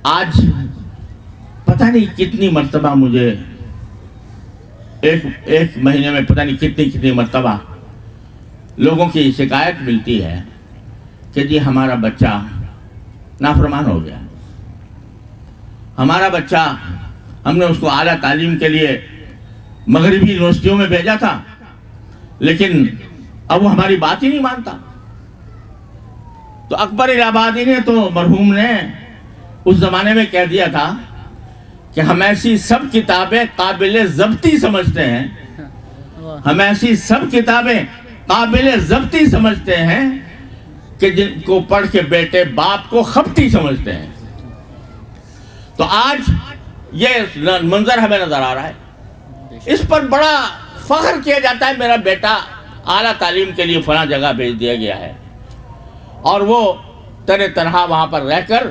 آج پتہ نہیں کتنی مرتبہ مجھے ایک مہینے میں پتہ نہیں کتنی مرتبہ لوگوں کی شکایت ملتی ہے کہ جی ہمارا بچہ نافرمان ہو گیا، ہمارا بچہ ہم نے اس کو اعلیٰ تعلیم کے لیے مغربی یونیورسٹیوں میں بھیجا تھا، لیکن اب وہ ہماری بات ہی نہیں مانتا۔ تو اکبر الہ آبادی نے تو مرحوم نے اس زمانے میں کہہ دیا تھا کہ ہم ایسی سب کتابیں قابل ضبطی سمجھتے ہیں، ہم ایسی سب کتابیں قابل ضبطی سمجھتے ہیں کہ جن کو پڑھ کے بیٹے باپ کو خبطی سمجھتے ہیں۔ تو آج یہ منظر ہمیں نظر آ رہا ہے، اس پر بڑا فخر کیا جاتا ہے میرا بیٹا اعلیٰ تعلیم کے لیے فلاں جگہ بھیج دیا گیا ہے، اور وہ تنہا وہاں پر رہ کر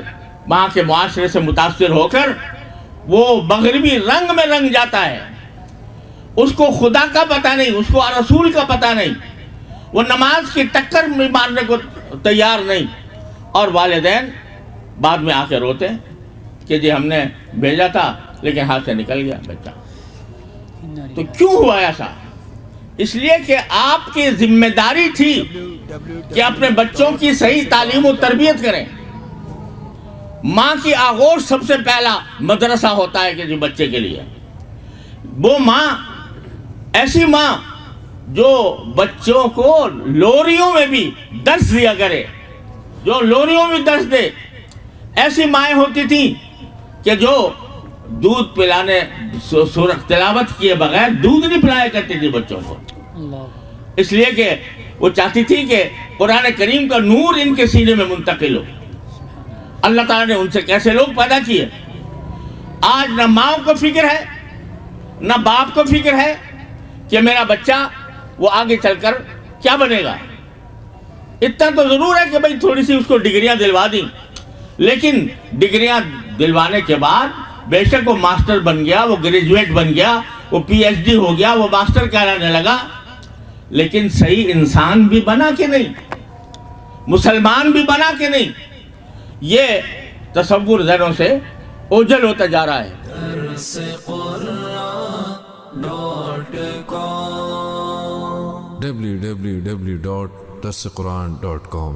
وہاں کے معاشرے سے متاثر ہو کر وہ مغربی رنگ میں رنگ جاتا ہے۔ اس کو خدا کا پتہ نہیں، اس کو رسول کا پتہ نہیں، وہ نماز کی ٹکر میں مارنے کو تیار نہیں، اور والدین بعد میں آ کے روتے ہیں کہ جی ہم نے بھیجا تھا لیکن ہاتھ سے نکل گیا بچہ۔ تو کیوں ہوا ایسا؟ اس لیے کہ آپ کی ذمہ داری تھی کہ اپنے بچوں کی صحیح تعلیم و تربیت کریں۔ ماں کی آغوش سب سے پہلا مدرسہ ہوتا ہے کہ جی بچے کے لیے۔ وہ ماں، ایسی ماں جو بچوں کو لوریوں میں بھی درس دیا کرے، جو لوریوں میں درس دے، ایسی مائیں ہوتی تھیں کہ جو دودھ پلانے سورۃ تلاوت کیے بغیر دودھ نہیں پلایا کرتی تھی بچوں کو، اس لیے کہ وہ چاہتی تھی کہ قرآن کریم کا نور ان کے سینے میں منتقل ہو۔ اللہ تعالیٰ نے ان سے کیسے لوگ پیدا کیے۔ آج نہ ماں کو فکر ہے نہ باپ کو فکر ہے کہ میرا بچہ وہ آگے چل کر کیا بنے گا۔ اتنا تو ضرور ہے کہ بھئی تھوڑی سی اس کو ڈگریاں دلوا دیں، لیکن ڈگریاں دلوانے کے بعد بے شک وہ ماسٹر بن گیا، وہ گریجویٹ بن گیا، وہ پی ایچ ڈی ہو گیا، وہ ماسٹر کہلانے لگا، لیکن صحیح انسان بھی بنا کہ نہیں، مسلمان بھی بنا کہ نہیں، یہ تصور ذہنوں سے اوجھل ہوتا جا رہا ہے۔ www.darsequran.com